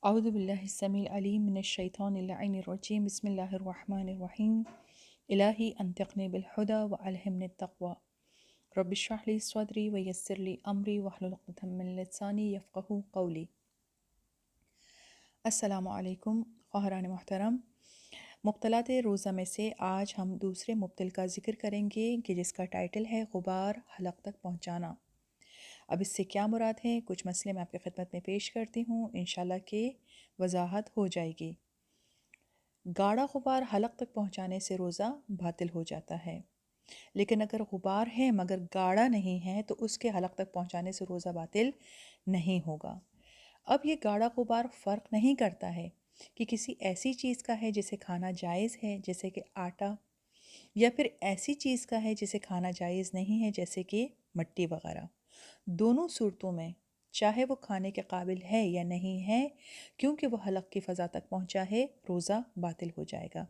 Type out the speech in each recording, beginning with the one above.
أعوذ بالله السميع العليم من الشيطان اللعين الرجيم بسم الله الرحمن الرحيم إلهي أنطقني بالهدى وألهمني التقوى رب اشرح لي صدري ويسر لي أمري واحلل عقدة من لساني يفقهوا قولي. السلام علیکم خواہران محترم، مبتلات روزہ میں سے آج ہم دوسرے مبتل کا ذکر کریں گے کہ جس کا ٹائٹل ہے غبار حلق تک پہنچانا۔ اب اس سے کیا مراد ہے، کچھ مسئلے میں آپ کی خدمت میں پیش کرتی ہوں، انشاءاللہ کہ وضاحت ہو جائے گی۔ گاڑھا غبار حلق تک پہنچانے سے روزہ باطل ہو جاتا ہے، لیکن اگر غبار ہے مگر گاڑھا نہیں ہے تو اس کے حلق تک پہنچانے سے روزہ باطل نہیں ہوگا۔ اب یہ گاڑھا غبار فرق نہیں کرتا ہے کہ کسی ایسی چیز کا ہے جسے کھانا جائز ہے جیسے کہ آٹا، یا پھر ایسی چیز کا ہے جسے کھانا جائز نہیں ہے جیسے کہ مٹی وغیرہ۔ دونوں صورتوں میں چاہے وہ کھانے کے قابل ہے یا نہیں ہے، کیونکہ وہ حلق کی فضا تک پہنچا ہے روزہ باطل ہو جائے گا۔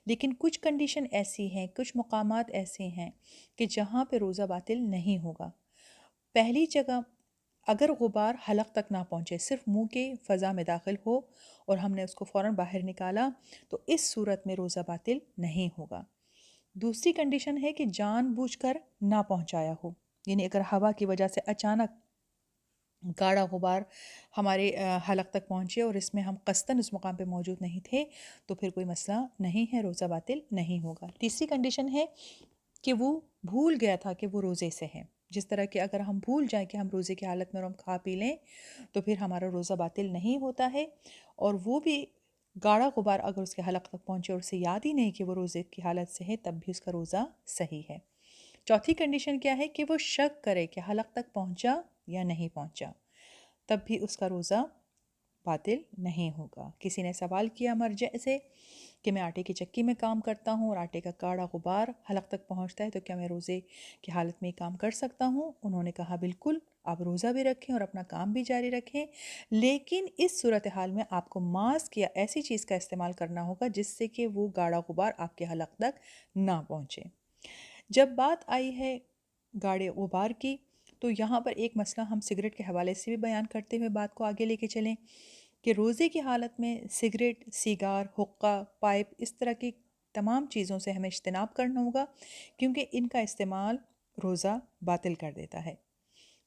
لیکن کچھ کنڈیشن ایسی ہیں، کچھ مقامات ایسے ہیں کہ جہاں پہ روزہ باطل نہیں ہوگا۔ پہلی جگہ، اگر غبار حلق تک نہ پہنچے، صرف منہ کے فضا میں داخل ہو اور ہم نے اس کو فوراً باہر نکالا، تو اس صورت میں روزہ باطل نہیں ہوگا۔ دوسری کنڈیشن ہے کہ جان بوجھ کر نہ پہنچایا ہو، یعنی اگر ہوا کی وجہ سے اچانک گاڑھا غبار ہمارے حلق تک پہنچے اور اس میں ہم قصداً اس مقام پہ موجود نہیں تھے تو پھر کوئی مسئلہ نہیں ہے، روزہ باطل نہیں ہوگا۔ تیسری کنڈیشن ہے کہ وہ بھول گیا تھا کہ وہ روزے سے ہے، جس طرح کہ اگر ہم بھول جائیں کہ ہم روزے کی حالت میں اور ہم کھا پی لیں تو پھر ہمارا روزہ باطل نہیں ہوتا ہے، اور وہ بھی گاڑھا غبار اگر اس کے حلق تک پہنچے اور اسے یاد ہی نہیں کہ وہ روزے کی حالت سے ہے تب بھی اس کا روزہ صحیح ہے۔ چوتھی کنڈیشن کیا ہے کہ وہ شک کرے کہ حلق تک پہنچا یا نہیں پہنچا، تب بھی اس کا روزہ باطل نہیں ہوگا۔ کسی نے سوال کیا مرجع سے کہ میں آٹے کی چکی میں کام کرتا ہوں اور آٹے کا گاڑھا غبار حلق تک پہنچتا ہے تو کیا میں روزے کی حالت میں یہ کام کر سکتا ہوں؟ انہوں نے کہا بالکل، آپ روزہ بھی رکھیں اور اپنا کام بھی جاری رکھیں، لیکن اس صورتحال میں آپ کو ماسک یا ایسی چیز کا استعمال کرنا ہوگا جس سے کہ وہ گاڑھا غبار آپ کے حلق تک نہ پہنچے۔ جب بات آئی ہے گاڑھے غبار کی، تو یہاں پر ایک مسئلہ ہم سگریٹ کے حوالے سے بھی بیان کرتے ہوئے بات کو آگے لے کے چلیں کہ روزے کی حالت میں سگریٹ، سیگار، حقہ، پائپ، اس طرح کی تمام چیزوں سے ہمیں اجتناب کرنا ہوگا، کیونکہ ان کا استعمال روزہ باطل کر دیتا ہے۔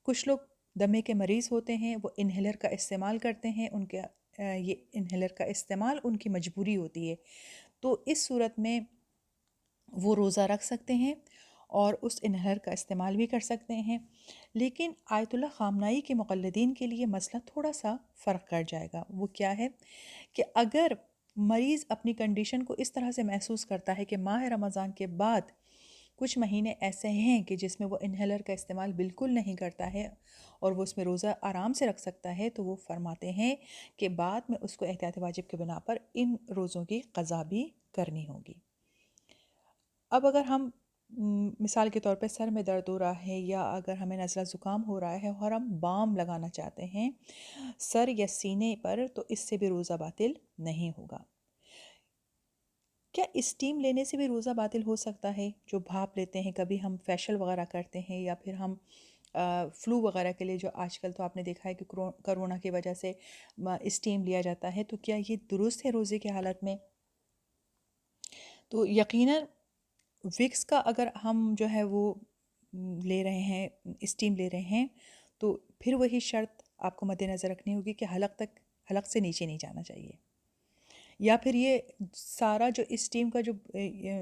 کچھ لوگ دمے کے مریض ہوتے ہیں، وہ انہیلر کا استعمال کرتے ہیں، ان کے یہ انہیلر کا استعمال ان کی مجبوری ہوتی ہے، تو اس صورت میں وہ روزہ رکھ سکتے ہیں اور اس انہیلر کا استعمال بھی کر سکتے ہیں۔ لیکن آیت اللہ خامنائی کے مقلدین کے لیے مسئلہ تھوڑا سا فرق کر جائے گا۔ وہ کیا ہے کہ اگر مریض اپنی کنڈیشن کو اس طرح سے محسوس کرتا ہے کہ ماہ رمضان کے بعد کچھ مہینے ایسے ہیں کہ جس میں وہ انہیلر کا استعمال بالکل نہیں کرتا ہے اور وہ اس میں روزہ آرام سے رکھ سکتا ہے، تو وہ فرماتے ہیں کہ بعد میں اس کو احتیاط واجب کے بنا پر ان روزوں کی قضا بھی کرنی ہوگی۔ اب اگر ہم مثال کے طور پہ سر میں درد ہو رہا ہے یا اگر ہمیں نزلہ زکام ہو رہا ہے اور ہم بام لگانا چاہتے ہیں سر یا سینے پر، تو اس سے بھی روزہ باطل نہیں ہوگا۔ کیا اسٹیم لینے سے بھی روزہ باطل ہو سکتا ہے؟ جو بھاپ لیتے ہیں، کبھی ہم فیشل وغیرہ کرتے ہیں یا پھر ہم فلو وغیرہ کے لیے جو آج کل تو آپ نے دیکھا ہے کہ کرونا کی وجہ سے اسٹیم لیا جاتا ہے، تو کیا یہ درست ہے روزے کی حالت میں؟ تو یقیناً وکس کا اگر ہم جو ہے وہ لے رہے ہیں، اسٹیم لے رہے ہیں، تو پھر وہی شرط آپ کو مد نظر رکھنی ہوگی کہ حلق سے نیچے نہیں جانا چاہیے، یا پھر یہ سارا جو اسٹیم کا جو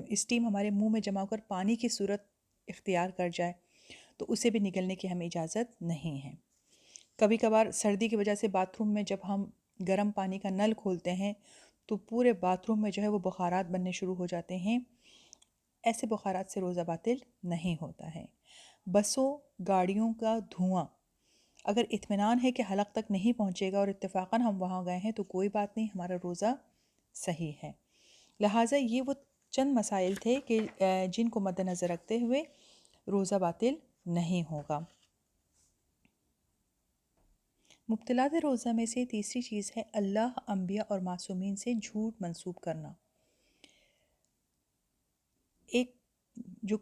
اسٹیم ہمارے منہ میں جمع ہو کر پانی کی صورت اختیار کر جائے تو اسے بھی نگلنے کی ہمیں اجازت نہیں ہے۔ کبھی کبھار سردی کی وجہ سے باتھ روم میں جب ہم گرم پانی کا نل کھولتے ہیں تو پورے باتھ روم میں جو ہے وہ بخارات بننے شروع ہو جاتے ہیں، ایسے بخارات سے روزہ باطل نہیں ہوتا ہے۔ بسوں، گاڑیوں کا دھواں اگر اطمینان ہے کہ حلق تک نہیں پہنچے گا اور اتفاقاً ہم وہاں گئے ہیں تو کوئی بات نہیں، ہمارا روزہ صحیح ہے۔ لہٰذا یہ وہ چند مسائل تھے کہ جن کو مد نظر رکھتے ہوئے روزہ باطل نہیں ہوگا۔ مبتلات روزہ میں سے تیسری چیز ہے اللہ، انبیاء اور معصومین سے جھوٹ منسوب کرنا۔ ایک جو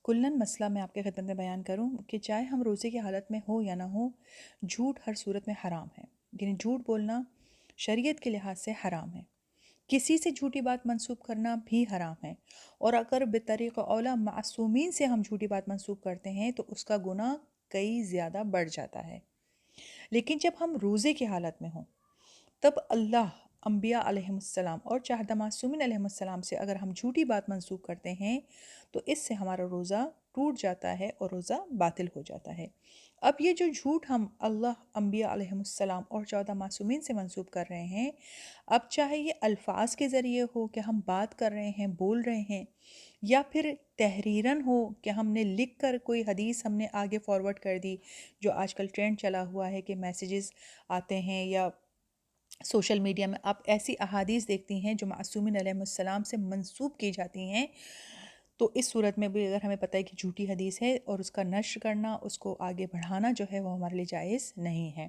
کلن مسئلہ میں آپ کے خدمت میں بیان کروں کہ چاہے ہم روزے کی حالت میں ہو یا نہ ہو، جھوٹ ہر صورت میں حرام ہے۔ یعنی جھوٹ بولنا شریعت کے لحاظ سے حرام ہے، کسی سے جھوٹی بات منسوب کرنا بھی حرام ہے، اور اگر بطریق اولا معصومین سے ہم جھوٹی بات منسوب کرتے ہیں تو اس کا گناہ کئی زیادہ بڑھ جاتا ہے۔ لیکن جب ہم روزے کی حالت میں ہوں تب اللہ، انبیاء علیہم السلام اور چاہدہ معصومین علیہم السلام سے اگر ہم جھوٹی بات منسوب کرتے ہیں تو اس سے ہمارا روزہ ٹوٹ جاتا ہے اور روزہ باطل ہو جاتا ہے۔ اب یہ جو جھوٹ ہم اللہ، انبیاء علیہم السلام اور چودہ معصومین سے منسوب کر رہے ہیں، اب چاہے یہ الفاظ کے ذریعے ہو کہ ہم بات کر رہے ہیں، بول رہے ہیں، یا پھر تحریراً ہو کہ ہم نے لکھ کر کوئی حدیث ہم نے آگے فارورڈ کر دی، جو آج کل ٹرینڈ چلا ہوا ہے کہ میسیجز آتے ہیں، یا سوشل میڈیا میں آپ ایسی احادیث دیکھتی ہیں جو معصومین علیہ السلام سے منسوب کی جاتی ہیں، تو اس صورت میں بھی اگر ہمیں پتہ ہے کہ جھوٹی حدیث ہے اور اس کا نشر کرنا، اس کو آگے بڑھانا جو ہے وہ ہمارے لیے جائز نہیں ہے۔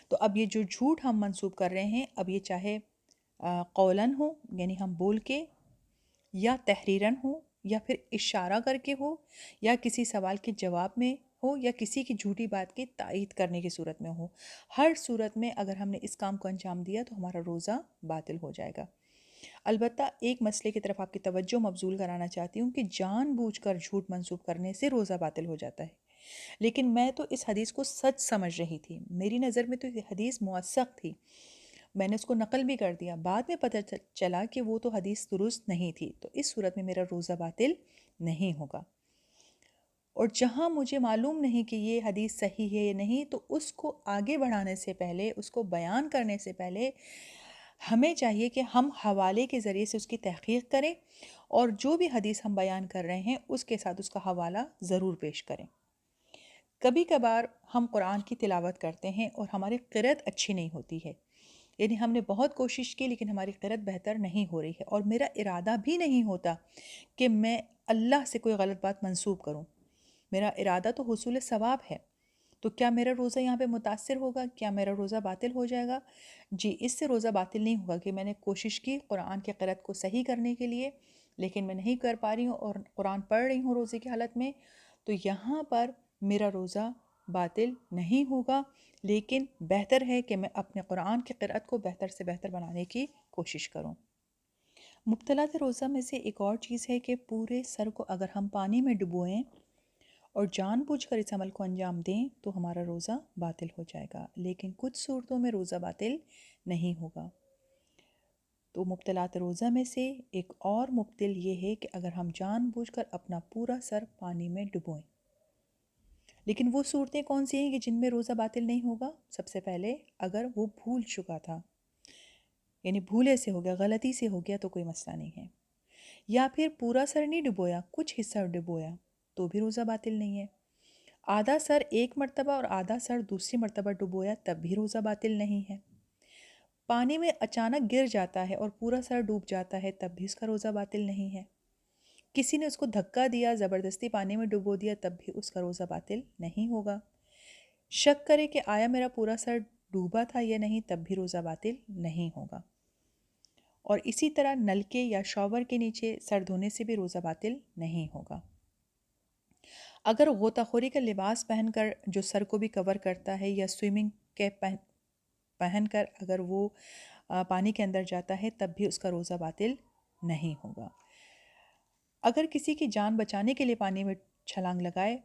تو اب یہ جو جھوٹ ہم منسوب کر رہے ہیں، اب یہ چاہے قولاً ہو یعنی ہم بول کے، یا تحریراً ہو، یا پھر اشارہ کر کے ہو، یا کسی سوال کے جواب میں ہو، یا کسی کی جھوٹی بات کی تائید کرنے کی صورت میں ہو، ہر صورت میں اگر ہم نے اس کام کو انجام دیا تو ہمارا روزہ باطل ہو جائے گا۔ البتہ ایک مسئلے کی طرف آپ کی توجہ مبذول کرانا چاہتی ہوں کہ جان بوجھ کر جھوٹ منسوب کرنے سے روزہ باطل ہو جاتا ہے، لیکن میں تو اس حدیث کو سچ سمجھ رہی تھی، میری نظر میں تو یہ حدیث موثق تھی، میں نے اس کو نقل بھی کر دیا، بعد میں پتہ چلا کہ وہ تو حدیث درست نہیں تھی، تو اس صورت میں میرا روزہ باطل نہیں ہوگا۔ اور جہاں مجھے معلوم نہیں کہ یہ حدیث صحیح ہے یا نہیں، تو اس کو آگے بڑھانے سے پہلے، اس کو بیان کرنے سے پہلے ہمیں چاہیے کہ ہم حوالے کے ذریعے سے اس کی تحقیق کریں، اور جو بھی حدیث ہم بیان کر رہے ہیں اس کے ساتھ اس کا حوالہ ضرور پیش کریں۔ کبھی کبھار ہم قرآن کی تلاوت کرتے ہیں اور ہماری قرأت اچھی نہیں ہوتی ہے، یعنی ہم نے بہت کوشش کی لیکن ہماری قرأت بہتر نہیں ہو رہی ہے، اور میرا ارادہ بھی نہیں ہوتا کہ میں اللہ سے کوئی غلط بات منسوب کروں، میرا ارادہ تو حصول ثواب ہے، تو کیا میرا روزہ یہاں پہ متاثر ہوگا؟ کیا میرا روزہ باطل ہو جائے گا؟ جی، اس سے روزہ باطل نہیں ہوگا کہ میں نے کوشش کی قرآن کی قرأت کو صحیح کرنے کے لیے، لیکن میں نہیں کر پا رہی ہوں اور قرآن پڑھ رہی ہوں روزے کی حالت میں، تو یہاں پر میرا روزہ باطل نہیں ہوگا، لیکن بہتر ہے کہ میں اپنے قرآن کی قرأت کو بہتر سے بہتر بنانے کی کوشش کروں۔ مبتلات روزہ میں سے ایک اور چیز ہے کہ پورے سر کو اگر ہم پانی میں ڈبوئیں اور جان بوجھ کر اس عمل کو انجام دیں تو ہمارا روزہ باطل ہو جائے گا، لیکن کچھ صورتوں میں روزہ باطل نہیں ہوگا۔ تو مبتلات روزہ میں سے ایک اور مبتل یہ ہے کہ اگر ہم جان بوجھ کر اپنا پورا سر پانی میں ڈبوئیں۔ لیکن وہ صورتیں کون سی ہیں کہ جن میں روزہ باطل نہیں ہوگا؟ سب سے پہلے اگر وہ بھول چکا تھا، یعنی بھولے سے ہو گیا، غلطی سے ہو گیا، تو کوئی مسئلہ نہیں ہے، یا پھر پورا سر نہیں ڈبویا، کچھ حصہ ڈبویا، تو بھی روزہ باطل نہیں ہے۔ آدھا سر ایک مرتبہ اور آدھا سر دوسری مرتبہ ڈبویا، تب بھی روزہ باطل نہیں ہے۔ پانی میں اچانک گر جاتا ہے اور پورا سر ڈوب جاتا ہے، تب بھی اس کا روزہ باطل نہیں ہے۔ کسی نے اس کو دھکا دیا، زبردستی پانی میں ڈبو دیا، تب بھی اس کا روزہ باطل نہیں ہوگا۔ شک کرے کہ آیا میرا پورا سر ڈوبا تھا یا نہیں، تب بھی روزہ باطل نہیں ہوگا۔ اور اسی طرح نلکے یا شاور کے نیچے سر دھونے سے بھی روزہ باطل نہیں ہوگا۔ اگر غوطہ خوری کا لباس پہن کر جو سر کو بھی کور کرتا ہے، یا سوئمنگ کیپ پہن کر اگر وہ پانی کے اندر جاتا ہے، تب بھی اس کا روزہ باطل نہیں ہوگا۔ اگر کسی کی جان بچانے کے لیے پانی میں چھلانگ لگائے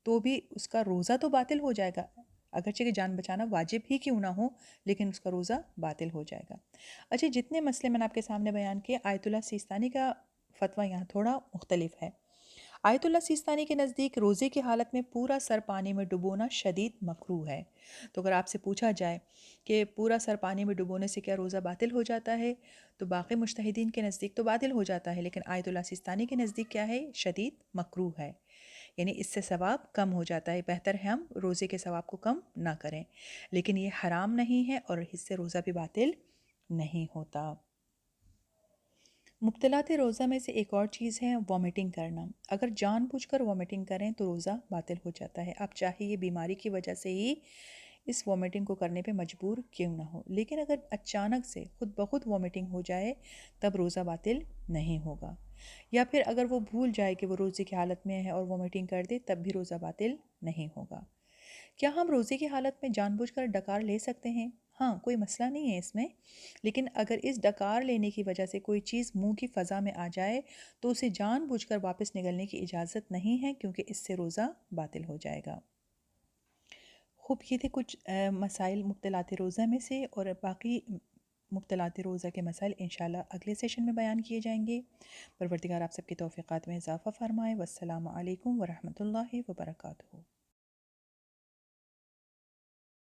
تو بھی اس کا روزہ تو باطل ہو جائے گا، اگرچہ کہ جان بچانا واجب ہی کیوں نہ ہو، لیکن اس کا روزہ باطل ہو جائے گا۔ اچھا، جتنے مسئلے میں نے آپ کے سامنے بیان کیے، آیت اللہ سیستانی کا فتویٰ یہاں تھوڑا مختلف ہے۔ آیت اللہ سیستانی کے نزدیک روزے کی حالت میں پورا سر پانی میں ڈبونا شدید مکروہ ہے۔ تو اگر آپ سے پوچھا جائے کہ پورا سر پانی میں ڈبونے سے کیا روزہ باطل ہو جاتا ہے، تو باقی مجتہدین کے نزدیک تو باطل ہو جاتا ہے، لیکن آیت اللہ سیستانی کے نزدیک کیا ہے؟ شدید مکروہ ہے، یعنی اس سے ثواب کم ہو جاتا ہے، بہتر ہے ہم روزے کے ثواب کو کم نہ کریں، لیکن یہ حرام نہیں ہے اور اس سے روزہ بھی باطل نہیں ہوتا۔ مبتلات روزہ میں سے ایک اور چیز ہے وامٹنگ کرنا۔ اگر جان بوجھ کر وامٹنگ کریں تو روزہ باطل ہو جاتا ہے، اب چاہے یہ بیماری کی وجہ سے ہی اس وامٹنگ کو کرنے پہ مجبور کیوں نہ ہو، لیکن اگر اچانک سے خود بخود وامٹنگ ہو جائے تب روزہ باطل نہیں ہوگا، یا پھر اگر وہ بھول جائے کہ وہ روزے کی حالت میں ہے اور وامٹنگ کر دے، تب بھی روزہ باطل نہیں ہوگا۔ کیا ہم روزے کی حالت میں جان بوجھ کر ڈکار لے سکتے ہیں؟ ہاں کوئی مسئلہ نہیں ہے اس میں، لیکن اگر اس ڈکار لینے کی وجہ سے کوئی چیز منہ کی فضا میں آ جائے تو اسے جان بوجھ کر واپس نکلنے کی اجازت نہیں ہے، کیونکہ اس سے روزہ باطل ہو جائے گا۔ خوب، یہ تھے کچھ مسائل مبطلات روزہ میں سے، اور باقی مبطلات روزہ کے مسائل انشاءاللہ اگلے سیشن میں بیان کیے جائیں گے۔ پروردگار آپ سب کی توفیقات میں اضافہ فرمائے۔ والسلام علیکم ورحمۃ اللہ وبرکاتہ۔